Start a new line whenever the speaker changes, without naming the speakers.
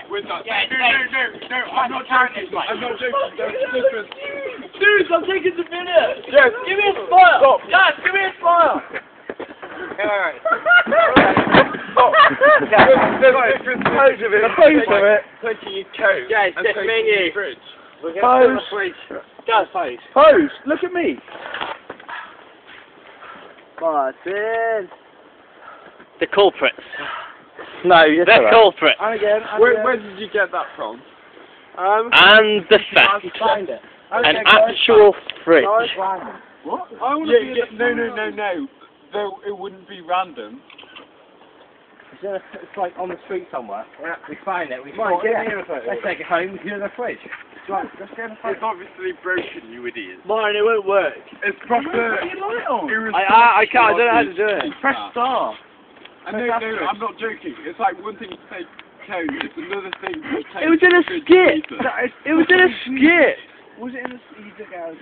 With that.
Yeah,
No, I'm not joking. I'm not joking. There's a difference.
Dude, I'm taking the video. Yes, give me a smile.
Stop.
Yes, give me a smile.
Alright.
There's a difference. Pose of it.
Taking your coat.
Yeah, it's
and
just
taking
me and you.
your fridge.
Pose.
Go, pose.
Pose. Look at me.
Martin.
The culprits.
No, yes,
The culprits.
And again.
Where did you get that from?
And the theft.
Find it.
An actual fridge.
What? I want to be No. Though it wouldn't be random.
It's like on the street somewhere. We find it. We
Right, get
it.
me in a photo.
Let's take it home. Put it in the fridge.
Right, let's get a photo.
It's obviously broken, you idiot.
Mine, it won't work.
It's proper.
Put your light on.
I can't. I don't know how to do it.
Press star.
No, I'm not joking. It's like one thing to say code, it's another thing to take.
It was in a skit.
pizza.
It was in a skit.
Was it in the... You took it out.